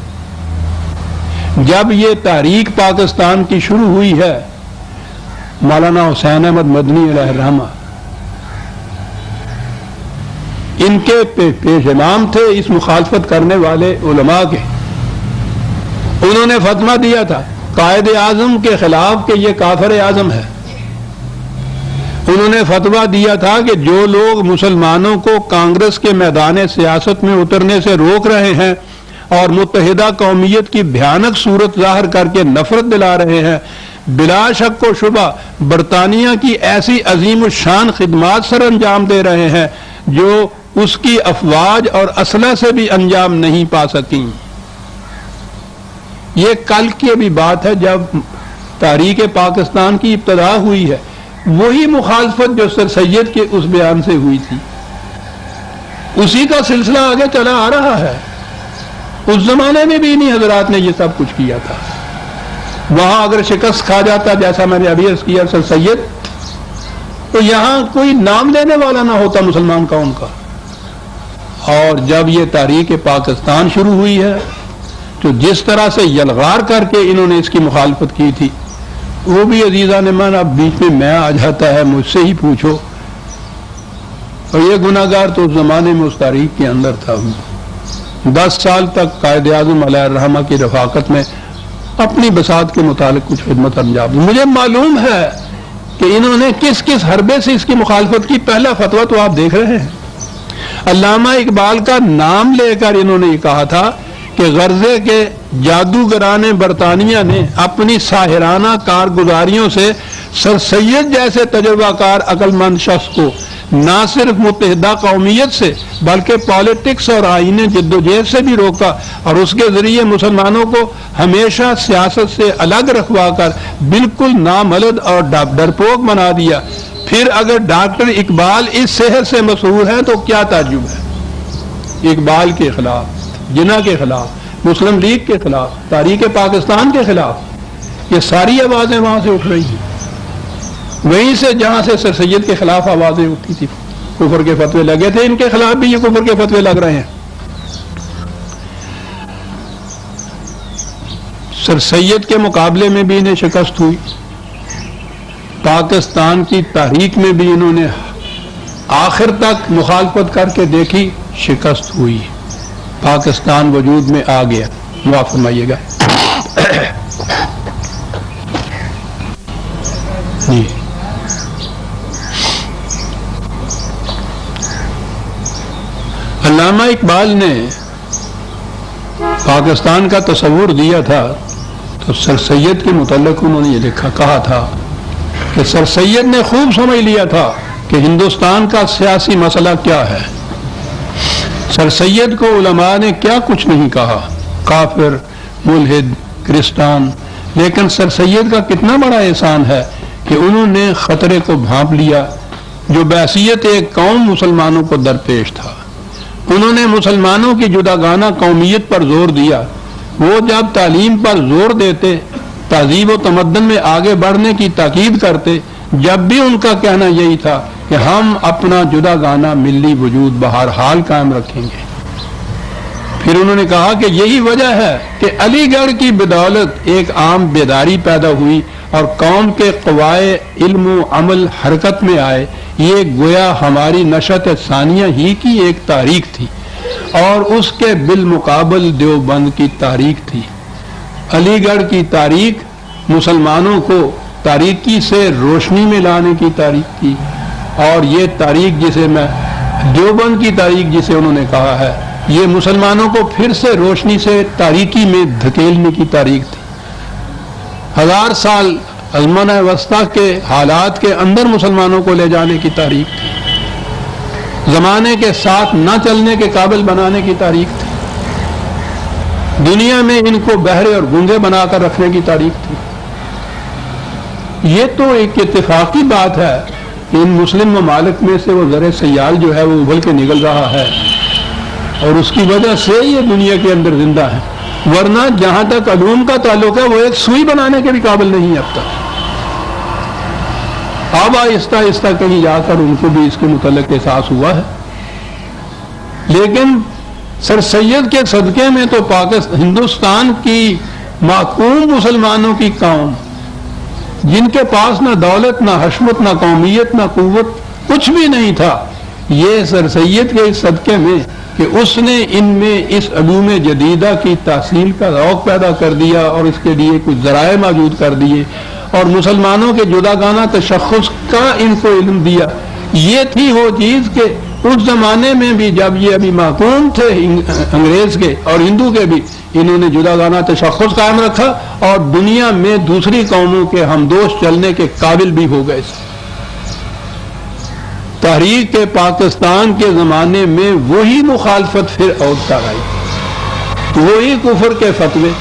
جب یہ تحریک پاکستان کی شروع ہوئی ہے، مولانا حسین احمد مدنی علیہ الرحمہ ان کے پیش امام تھے اس مخالفت کرنے والے علماء کے، انہوں نے فتویٰ دیا تھا قائد اعظم کے خلاف کہ یہ کافر اعظم ہے۔ انہوں نے فتویٰ دیا تھا کہ جو لوگ مسلمانوں کو کانگریس کے میدان سیاست میں اترنے سے روک رہے ہیں اور متحدہ قومیت کی بھیانک صورت ظاہر کر کے نفرت دلا رہے ہیں، بلا شک و شبہ برطانیہ کی ایسی عظیم الشان خدمات سر انجام دے رہے ہیں جو اس کی افواج اور اسلحہ سے بھی انجام نہیں پا سکیں۔ یہ کل کی بھی بات ہے جب تحریک پاکستان کی ابتدا ہوئی ہے، وہی مخالفت جو سر سید کے اس بیان سے ہوئی تھی، اسی کا سلسلہ آگے چلا آ رہا ہے۔ اس زمانے میں بھی انہی حضرات نے یہ سب کچھ کیا تھا۔ وہاں اگر شکست کھا جاتا جیسا میں نے ابھی عرض کیا سر سید، تو یہاں کوئی نام لینے والا نہ ہوتا مسلمان قوم کا۔ اور جب یہ تحریک پاکستان شروع ہوئی ہے تو جس طرح سے یلغار کر کے انہوں نے اس کی مخالفت کی تھی، وہ بھی عزیزان من اب بیچ میں آ جاتا ہے، مجھ سے ہی پوچھو۔ اور یہ گناہ گار تو اس زمانے میں اس تاریخ کے اندر تھا۔ 10 سال تک قائد اعظم علیہ الرحمہ کی رفاقت میں اپنی بساط کے متعلق کچھ خدمت انجام دی۔ مجھے معلوم ہے کہ انہوں نے کس کس حربے سے اس کی مخالفت کی۔ پہلا فتویٰ تو آپ دیکھ رہے ہیں، علامہ اقبال کا نام لے کر انہوں نے یہ کہا تھا کہ غرضے کے جادوگران برطانیہ نے اپنی ساحرانہ کارگزاریوں سے سر سید جیسے تجربہ کار عقل مند شخص کو نہ صرف متحدہ قومیت سے بلکہ پالیٹکس اور آئینی جدوجہد سے بھی روکا، اور اس کے ذریعے مسلمانوں کو ہمیشہ سیاست سے الگ رکھوا کر بالکل ناملد اور ڈرپوک بنا دیا۔ پھر اگر ڈاکٹر اقبال اس شہر سے مشہور ہیں تو کیا تعجب ہے؟ اقبال کے خلاف، جناح کے خلاف، مسلم لیگ کے خلاف، تحریک پاکستان کے خلاف یہ ساری آوازیں وہاں سے اٹھ رہی ہیں، وہیں سے جہاں سے سر سید کے خلاف آوازیں اٹھتی تھی، کفر کے فتوے لگے تھے، ان کے خلاف بھی یہ کفر کے فتوے لگ رہے ہیں۔ سر سید کے مقابلے میں بھی انہیں شکست ہوئی، پاکستان کی تحریک میں بھی انہوں نے آخر تک مخالفت کر کے دیکھی، شکست ہوئی، پاکستان وجود میں آ گیا۔ دعا فرمائیے گا۔ جی علامہ اقبال نے پاکستان کا تصور دیا تھا تو سر سید کے متعلق انہوں نے یہ کہا تھا کہ سر سید نے خوب سمجھ لیا تھا کہ ہندوستان کا سیاسی مسئلہ کیا ہے۔ سر سید کو علماء نے کیا کچھ نہیں کہا، کافر، ملحد، کرسٹان، لیکن سر سید کا کتنا بڑا احسان ہے کہ انہوں نے خطرے کو بھانپ لیا جو بحیثیت ایک قوم مسلمانوں کو درپیش تھا۔ انہوں نے مسلمانوں کی جداگانہ قومیت پر زور دیا۔ وہ جب تعلیم پر زور دیتے، تہذیب و تمدن میں آگے بڑھنے کی تاکید کرتے، جب بھی ان کا کہنا یہی تھا کہ ہم اپنا جداگانہ ملی وجود بہرحال قائم رکھیں گے۔ پھر انہوں نے کہا کہ یہی وجہ ہے کہ علی گڑھ کی بدولت ایک عام بیداری پیدا ہوئی اور قوم کے قوائے علم و عمل حرکت میں آئے۔ یہ گویا ہماری نشأت ثانیہ ہی کی ایک تاریخ تھی اور اس کے بالمقابل دیوبند کی تاریخ تھی۔ علی گڑھ کی تاریخ مسلمانوں کو تاریکی سے روشنی میں لانے کی تاریخ تھی، اور یہ تاریخ جسے میں دیوبند کی تاریخ جسے انہوں نے کہا ہے، یہ مسلمانوں کو پھر سے روشنی سے تاریکی میں دھکیلنے کی تاریخ تھی۔ 1000 سال ازمنہ وسطیٰ کے حالات کے اندر مسلمانوں کو لے جانے کی تاریخ تھی، زمانے کے ساتھ نہ چلنے کے قابل بنانے کی تاریخ تھی، دنیا میں ان کو بہرے اور گونگے بنا کر رکھنے کی تاریخ تھی۔ یہ تو ایک اتفاقی بات ہے کہ ان مسلم ممالک میں سے وہ زر سیال جو ہے وہ ابھل کے نکل رہا ہے، اور اس کی وجہ سے یہ دنیا کے اندر زندہ ہے، ورنہ جہاں تک علوم کا تعلق ہے وہ ایک سوئی بنانے کے بھی قابل نہیں اب تک۔ اب آہستہ آہستہ کہیں جا کر ان کو بھی اس کے متعلق احساس ہوا ہے، لیکن سر سید کے صدقے میں تو ہندوستان کی محکوم مسلمانوں کی قوم، جن کے پاس نہ دولت، نہ حشمت، نہ قومیت، نہ قوت، کچھ بھی نہیں تھا، یہ سر سید کے اس صدقے میں کہ اس نے ان میں اس علوم جدیدہ کی تحصیل کا ذوق پیدا کر دیا اور اس کے لیے کچھ ذرائع موجود کر دیے، اور مسلمانوں کے جداگانہ تشخص کا ان کو علم دیا۔ یہ تھی وہ چیز کہ اس زمانے میں بھی جب یہ ابھی محکوم تھے انگریز کے اور ہندو کے بھی، انہوں نے جداگانہ تشخص قائم رکھا اور دنیا میں دوسری قوموں کے ہمدوش چلنے کے قابل بھی ہو گئے۔ تحریک پاکستان کے زمانے میں وہی مخالفت پھر اور کر آئی، وہی کفر کے فتوے،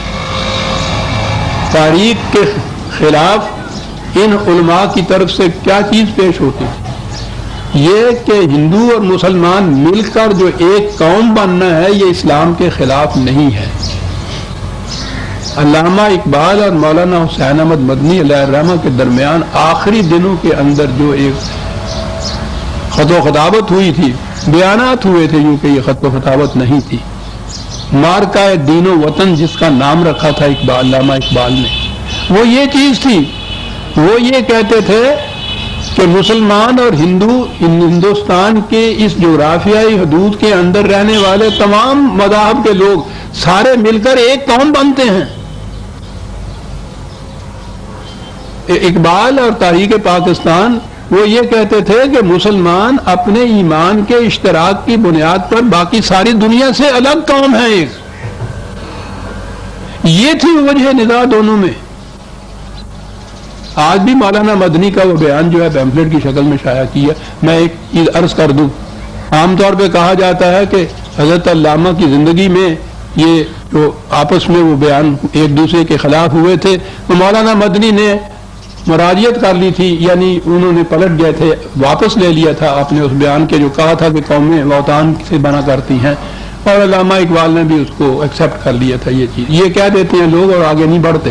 تحریک کے خلاف ان علماء کی طرف سے کیا چیز پیش ہوتی تھی؟ یہ کہ ہندو اور مسلمان مل کر جو ایک قوم بننا ہے یہ اسلام کے خلاف نہیں ہے۔ علامہ اقبال اور مولانا حسین احمد مدنی علیہ الرحمہ کے درمیان آخری دنوں کے اندر جو ایک خط و خطابت ہوئی تھی، بیانات ہوئے تھے، یوں کہ یہ خط و خطابت نہیں تھی، مارکہ دین و وطن جس کا نام رکھا تھا علامہ اقبال نے، وہ یہ چیز تھی، وہ یہ کہتے تھے کہ مسلمان اور ہندو ہندوستان کے اس جغرافیائی حدود کے اندر رہنے والے تمام مذاہب کے لوگ سارے مل کر ایک قوم بنتے ہیں۔ اقبال اور تحریک پاکستان وہ یہ کہتے تھے کہ مسلمان اپنے ایمان کے اشتراک کی بنیاد پر باقی ساری دنیا سے الگ قوم ہے ایک، یہ تھی وجہ نزاع دونوں میں۔ آج بھی مولانا مدنی کا وہ بیان جو ہے پیمفلیٹ کی شکل میں شائع کیا، میں ایک چیز عرض کر دوں، عام طور پہ کہا جاتا ہے کہ حضرت علامہ کی زندگی میں یہ جو آپس میں وہ بیان ایک دوسرے کے خلاف ہوئے تھے، تو مولانا مدنی نے مراجعت کر لی تھی، یعنی انہوں نے پلٹ گئے تھے، واپس لے لیا تھا اپنے اس بیان کے جو کہا تھا کہ قومیں اوطان سے بنا کرتی ہیں، اور علامہ اقبال نے بھی اس کو ایکسیپٹ کر لیا تھا۔ یہ چیز یہ کہہ دیتے ہیں لوگ اور آگے نہیں بڑھتے،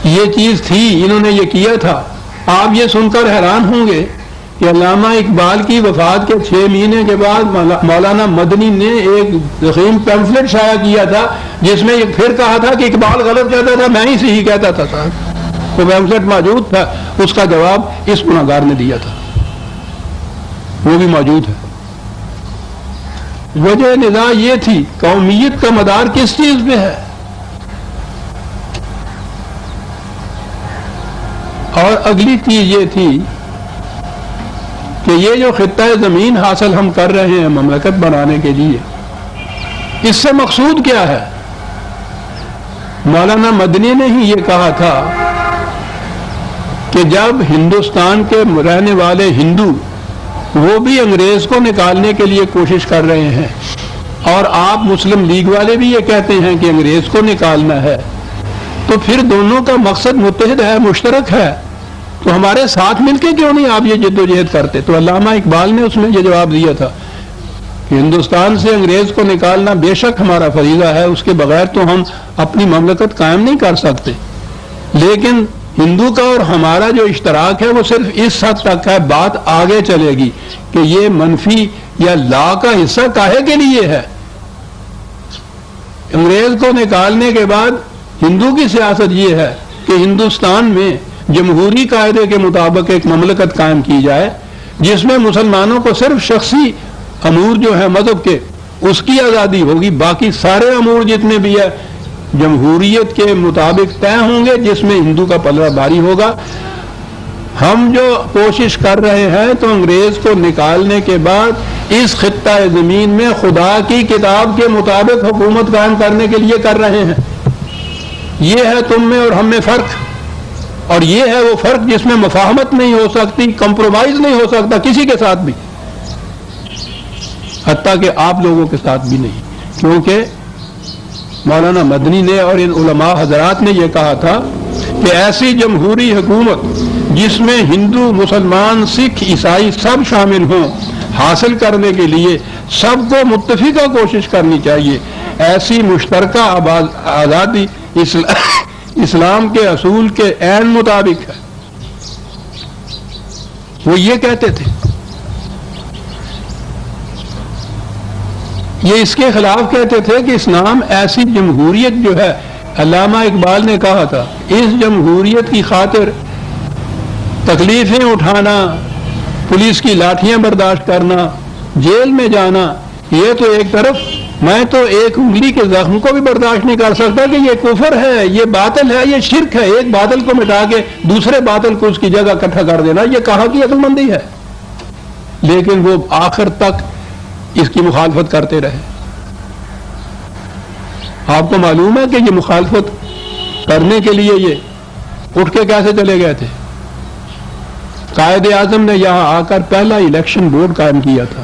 یہ چیز تھی، انہوں نے یہ کیا تھا۔ آپ یہ سن کر حیران ہوں گے کہ علامہ اقبال کی وفات کے 6 مہینے کے بعد مولانا مدنی نے ایک ضخیم پیمفلیٹ شائع کیا تھا جس میں یہ پھر کہا تھا کہ اقبال غلط کہتا تھا، میں ہی صحیح کہتا تھا۔ صاحب وہ پیمفلیٹ موجود تھا، اس کا جواب اس گناہگار نے دیا تھا، وہ بھی موجود ہے۔ وجہ نزاع یہ تھی قومیت کا مدار کس چیز پہ ہے، اور اگلی چیز یہ تھی کہ یہ جو خطہ زمین حاصل ہم کر رہے ہیں مملکت بنانے کے لیے، اس سے مقصود کیا ہے؟ مولانا مدنی نے ہی یہ کہا تھا کہ جب ہندوستان کے رہنے والے ہندو وہ بھی انگریز کو نکالنے کے لیے کوشش کر رہے ہیں، اور آپ مسلم لیگ والے بھی یہ کہتے ہیں کہ انگریز کو نکالنا ہے، تو پھر دونوں کا مقصد متحد ہے، مشترک ہے، تو ہمارے ساتھ مل کے کیوں نہیں آپ یہ جد و جہد کرتے؟ تو علامہ اقبال نے اس میں یہ جواب دیا تھا کہ ہندوستان سے انگریز کو نکالنا بے شک ہمارا فریضہ ہے، اس کے بغیر تو ہم اپنی مملکت قائم نہیں کر سکتے، لیکن ہندو کا اور ہمارا جو اشتراک ہے وہ صرف اس حد تک ہے، بات آگے چلے گی کہ یہ منفی یا لا کا حصہ کاہے کے لیے ہے۔ انگریز کو نکالنے کے بعد ہندو کی سیاست یہ ہے کہ ہندوستان میں جمہوری قاعدے کے مطابق ایک مملکت قائم کی جائے جس میں مسلمانوں کو صرف شخصی امور جو ہے مذہب کے اس کی آزادی ہوگی، باقی سارے امور جتنے بھی ہے جمہوریت کے مطابق طے ہوں گے، جس میں ہندو کا پلڑا بھاری ہوگا۔ ہم جو کوشش کر رہے ہیں تو انگریز کو نکالنے کے بعد اس خطہ زمین میں خدا کی کتاب کے مطابق حکومت قائم کرنے کے لیے کر رہے ہیں۔ یہ ہے تم میں اور ہم میں فرق، اور یہ ہے وہ فرق جس میں مفاہمت نہیں ہو سکتی، کمپرومائز نہیں ہو سکتا کسی کے ساتھ بھی، حتیٰ کہ آپ لوگوں کے ساتھ بھی نہیں، کیونکہ مولانا مدنی نے اور ان علماء حضرات نے یہ کہا تھا کہ ایسی جمہوری حکومت جس میں ہندو، مسلمان، سکھ، عیسائی سب شامل ہوں، حاصل کرنے کے لیے سب کو متفقہ کوشش کرنی چاہیے۔ ایسی مشترکہ آزادی اسلام کے اصول کے عین مطابق ہے، وہ یہ کہتے تھے۔ یہ اس کے خلاف کہتے تھے کہ اسلام ایسی جمہوریت جو ہے، علامہ اقبال نے کہا تھا اس جمہوریت کی خاطر تکلیفیں اٹھانا، پولیس کی لاٹھیاں برداشت کرنا، جیل میں جانا، یہ تو ایک طرف، میں تو ایک انگلی کے زخم کو بھی برداشت نہیں کر سکتا کہ یہ کفر ہے، یہ باطل ہے، یہ شرک ہے، ایک باطل کو مٹا کے دوسرے باطل کو اس کی جگہ اکٹھا کر دینا، یہ کہاں کی عقل مندی ہے؟ لیکن وہ آخر تک اس کی مخالفت کرتے رہے۔ آپ کو معلوم ہے کہ یہ مخالفت کرنے کے لیے یہ اٹھ کے کیسے چلے گئے تھے؟ قائد اعظم نے یہاں آ کر پہلا الیکشن بورڈ قائم کیا تھا،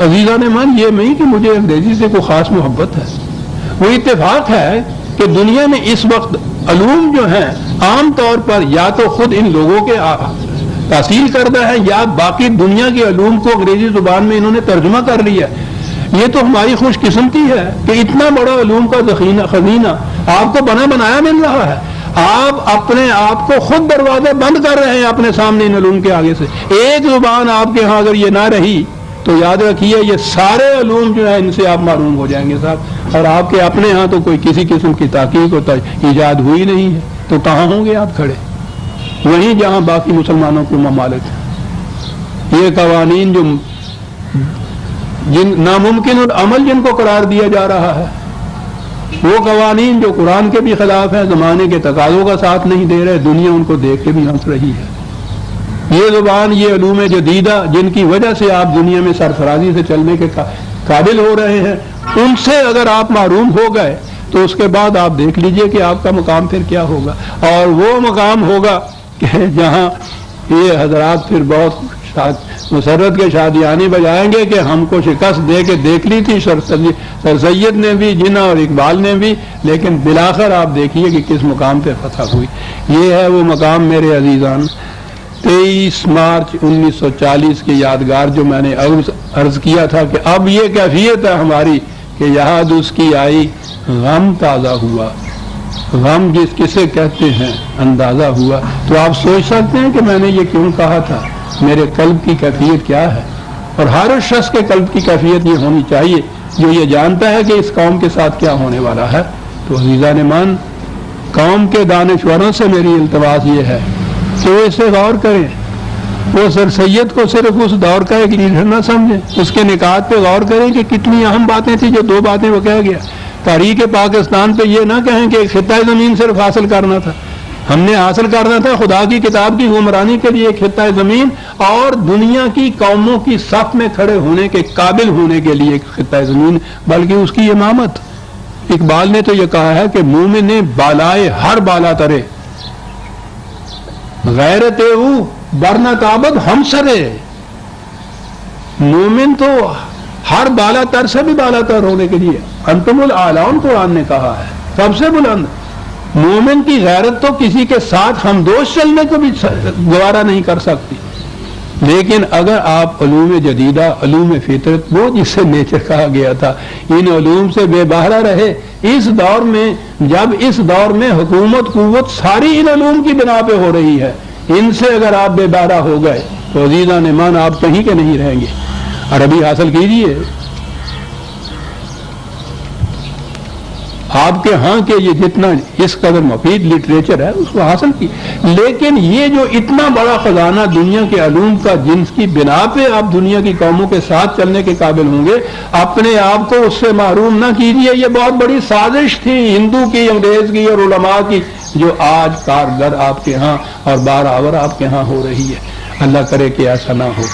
عزیزان من یہ نہیں کہ مجھے انگریزی سے کوئی خاص محبت ہے، وہ اتفاق ہے کہ دنیا میں اس وقت علوم جو ہیں عام طور پر یا تو خود ان لوگوں کے تحصیل کردہ ہے یا باقی دنیا کے علوم کو انگریزی زبان میں انہوں نے ترجمہ کر لیا. یہ تو ہماری خوش قسمتی ہے کہ اتنا بڑا علوم کا خزینہ آپ کو بنا بنایا مل رہا ہے. آپ اپنے آپ کو خود دروازے بند کر رہے ہیں اپنے سامنے ان علوم کے آگے سے. ایک زبان آپ کے ہاں اگر یہ نہ رہی تو یاد رکھیے یہ سارے علوم جو ہیں ان سے آپ معروم ہو جائیں گے صاحب. اور آپ کے اپنے ہاں تو کوئی کسی قسم کی تحقیق و ایجاد ہوئی نہیں ہے تو کہاں ہوں گے آپ کھڑے؟ وہیں جہاں باقی مسلمانوں کے ممالک ہیں. یہ قوانین جو ناممکن العمل جن کو قرار دیا جا رہا ہے، وہ قوانین جو قرآن کے بھی خلاف ہیں، زمانے کے تقاضوں کا ساتھ نہیں دے رہے، دنیا ان کو دیکھ کے بھی ہنس رہی ہے. یہ زبان، یہ علوم جدیدہ جن کی وجہ سے آپ دنیا میں سرفرازی سے چلنے کے قابل ہو رہے ہیں، ان سے اگر آپ محروم ہو گئے تو اس کے بعد آپ دیکھ لیجئے کہ آپ کا مقام پھر کیا ہوگا. اور وہ مقام ہوگا کہ جہاں یہ حضرات پھر بہت مسرت کے شادیانے بجائیں گے کہ ہم کو شکست دے کے دیکھ لی تھی سر سید نے بھی، جناح اور اقبال نے بھی، لیکن بلاخر آپ دیکھیے کہ کس مقام پہ فتح ہوئی. یہ ہے وہ مقام میرے عزیزان. 23 مارچ 1940 کی یادگار جو میں نے عرض کیا تھا کہ اب یہ کیفیت ہے ہماری کہ یاد اس کی آئی غم تازہ ہوا. غم جس کسے کہتے ہیں اندازہ ہوا. تو آپ سوچ سکتے ہیں کہ میں نے یہ کیوں کہا تھا، میرے قلب کی کیفیت کیا ہے. اور ہر شخص کے قلب کی کیفیت یہ ہونی چاہیے جو یہ جانتا ہے کہ اس قوم کے ساتھ کیا ہونے والا ہے. تو عزیزان مان، قوم کے دانشوروں سے میری التماس یہ ہے کہ وہ اسے غور کریں. وہ سر سید کو صرف اس دور کا ایک لیڈر نہ سمجھیں، اس کے نکات پہ غور کریں کہ کتنی اہم باتیں تھیں جو 2 باتیں وہ کہہ گیا. تاریخ پاکستان پہ یہ نہ کہیں کہ ایک خطہ زمین صرف حاصل کرنا تھا. ہم نے حاصل کرنا تھا خدا کی کتاب کی حکمرانی کے لیے ایک خطہ زمین اور دنیا کی قوموں کی صف میں کھڑے ہونے کے قابل ہونے کے لیے ایک خطہ زمین، بلکہ اس کی امامت. اقبال نے تو یہ کہا ہے کہ مومن نے بالائے ہر بالا ترے، غیرت او برنا تابد ہم سرے. مومن تو ہر بالا تر سے بھی بالا تر ہونے کے لیے انتم الاعلون قرآن نے کہا ہے، سب سے بلند. مومن کی غیرت تو کسی کے ساتھ ہمدوش چلنے کو بھی گوارا نہیں کر سکتی. لیکن اگر آپ علوم جدیدہ، علوم فطرت، وہ جس سے نیچر کہا گیا تھا، ان علوم سے بے بہرہ رہے اس دور میں، جب اس دور میں حکومت قوت ساری ان علوم کی بنا پہ ہو رہی ہے، ان سے اگر آپ بے بہرہ ہو گئے تو عزیزان ایمان آپ کہیں کے نہیں رہیں گے. عربی حاصل کیجیے. آپ کے ہاں کے یہ جتنا اس قدر مفید لٹریچر ہے اس کو حاصل کی، لیکن یہ جو اتنا بڑا خزانہ دنیا کے علوم کا جن کی بنا پہ آپ دنیا کی قوموں کے ساتھ چلنے کے قابل ہوں گے، اپنے آپ کو اس سے محروم نہ کیجیے. یہ بہت بڑی سازش تھی ہندو کی، انگریز کی اور علماء کی، جو آج کارگر آپ کے ہاں اور بارآور آپ کے ہاں ہو رہی ہے. اللہ کرے کہ ایسا نہ ہو.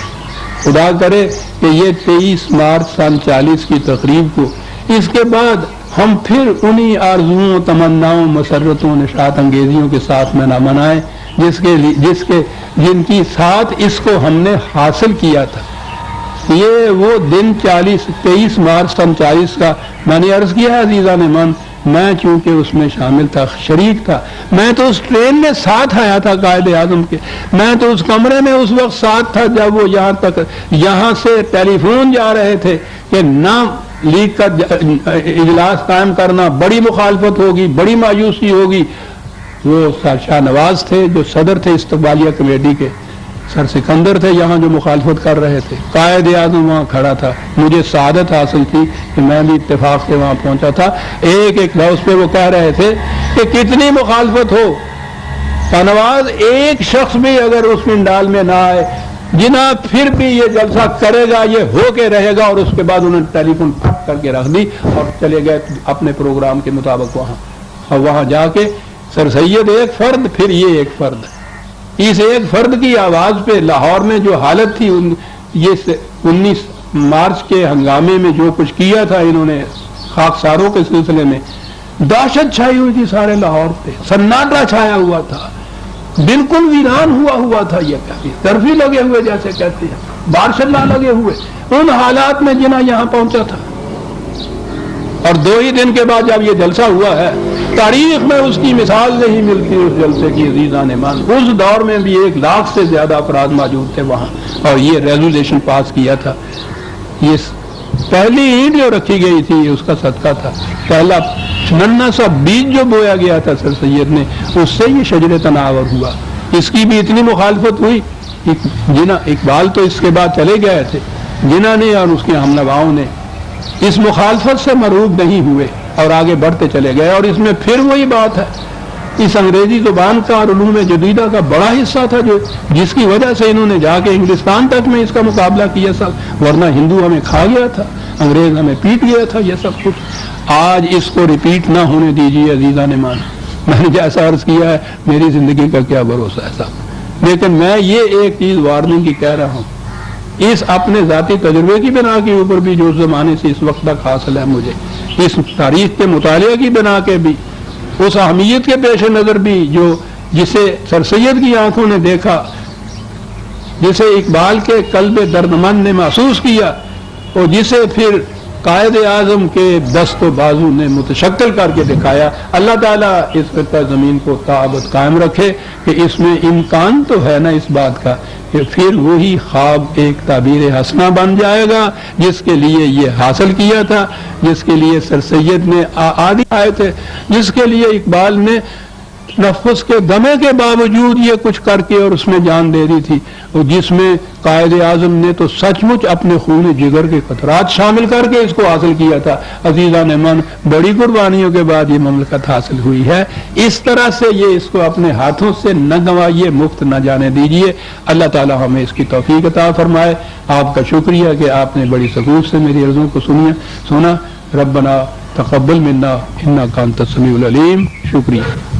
خدا کرے کہ یہ 23 مارچ سن 40 کی تقریب کو اس کے بعد ہم پھر انہی آرزوؤں، تمناؤں، مسرتوں، نشاط انگیزیوں کے ساتھ میں نہ منائیں جن کی ساتھ اس کو ہم نے حاصل کیا تھا. یہ وہ دن 23 مارچ سن 40 کا میں نے عرض کیا ہے عزیزان من. میں چونکہ اس میں شامل تھا، شریک تھا، میں تو اس ٹرین میں ساتھ آیا تھا قائد اعظم کے، میں تو اس کمرے میں اس وقت ساتھ تھا جب وہ یہاں سے ٹیلی فون جا رہے تھے کہ نہ لیگ کا اجلاس قائم کرنا، بڑی مخالفت ہوگی، بڑی مایوسی ہوگی. وہ شاہ نواز تھے جو صدر تھے استقبالیہ کمیٹی کے، سر سکندر تھے یہاں جو مخالفت کر رہے تھے، قائد اعظم وہاں کھڑا تھا. مجھے سعادت حاصل تھی کہ میں بھی اتفاق سے وہاں پہنچا تھا. ایک لفظ پہ وہ کہہ رہے تھے کہ کتنی مخالفت ہو، شاہ نواز ایک شخص بھی اگر اس پنڈال میں نہ آئے، جناب پھر بھی یہ جلسہ کرے گا، یہ ہو کے رہے گا. اور اس کے بعد انہوں نے ٹیلی فون پھٹ کر کے رکھ دی اور چلے گئے اپنے پروگرام کے مطابق وہاں. اور وہاں جا کے سر سید ایک فرد، پھر یہ ایک فرد، اس ایک فرد کی آواز پہ لاہور میں جو حالت تھی، یہ 19 مارچ کے ہنگامے میں جو کچھ کیا تھا انہوں نے خاکساروں کے سلسلے میں، دہشت چھائی ہوئی تھی سارے لاہور پہ، سناٹا چھایا ہوا تھا، بالکل ویران ہوا تھا. یہ کہتی طرفی لگے ہوئے جیسے کہتے ہیں. ماشاءاللہ لگے ہوئے، ان حالات میں جنہ یہاں پہنچا تھا، اور 2 ہی دن کے بعد جب یہ جلسہ ہوا ہے، تاریخ میں اس کی مثال نہیں ملتی اس جلسے کی عزیزان ایمان۔ اس دور میں بھی 1 لاکھ سے زیادہ افراد موجود تھے وہاں، اور یہ ریزولوشن پاس کیا تھا۔ یہ پہلی اینٹ جو رکھی گئی تھی یہ اس کا صدقہ تھا، پہلا ننھا سا بیج جو بویا گیا تھا سر سید نے، اس سے یہ شجر تناور ہوا۔ اس کی بھی اتنی مخالفت ہوئی، جنہ اقبال تو اس کے بعد چلے گئے تھے، جنہ نے اور اس کے ہمنواؤں نے اس مخالفت سے مرعوب نہیں ہوئے اور آگے بڑھتے چلے گئے۔ اور اس میں پھر وہی بات ہے، اس انگریزی زبان کا اور علوم جدیدہ کا بڑا حصہ تھا جس کی وجہ سے انہوں نے جا کے انگلستان تک میں اس کا مقابلہ کیا سب، ورنہ ہندو ہمیں کھا گیا تھا، انگریز ہمیں پیٹ گیا تھا، یہ سب کچھ آج اس کو ریپیٹ نہ ہونے دیجیے عزیزان ایمان۔ میں نے جیسا عرض کیا ہے، میری زندگی کا کیا بھروسہ ہے صاحب، لیکن میں یہ ایک چیز وارننگ کی کہہ رہا ہوں، اس اپنے ذاتی تجربے کی بنا کے اوپر بھی جو اس زمانے سے اس وقت تک حاصل ہے مجھے، اس تاریخ کے مطالعے کی بنا کے بھی، اس اہمیت کے پیش نظر بھی جو جسے سر سید کی آنکھوں نے دیکھا، جسے اقبال کے قلب دردمند نے محسوس کیا، اور جسے پھر قائد اعظم کے دست و بازو نے متشکل کر کے دکھایا۔ اللہ تعالیٰ اس خطہ زمین کو تعابد قائم رکھے کہ اس میں امکان تو ہے نا اس بات کا کہ پھر وہی خواب ایک تعبیر حسنہ بن جائے گا جس کے لیے یہ حاصل کیا تھا، جس کے لیے سر سید نے آدھی آئے تھے، جس کے لیے اقبال نے نفس کے دمے کے باوجود یہ کچھ کر کے اور اس میں جان دے دی تھی، اور جس میں قائد اعظم نے تو سچ مچ اپنے خون جگر کے قطرات شامل کر کے اس کو حاصل کیا تھا۔ عزیزان من، بڑی قربانیوں کے بعد یہ مملکت حاصل ہوئی ہے، اس طرح سے یہ اس کو اپنے ہاتھوں سے نہ گنوائیے، مفت نہ جانے دیجیے۔ اللہ تعالی ہمیں اس کی توفیق عطا فرمائے۔ آپ کا شکریہ کہ آپ نے بڑی سکوت سے میری عرضوں کو سنا۔ ربنا تقبل منا انک انت السمیع العلیم۔ شکریہ۔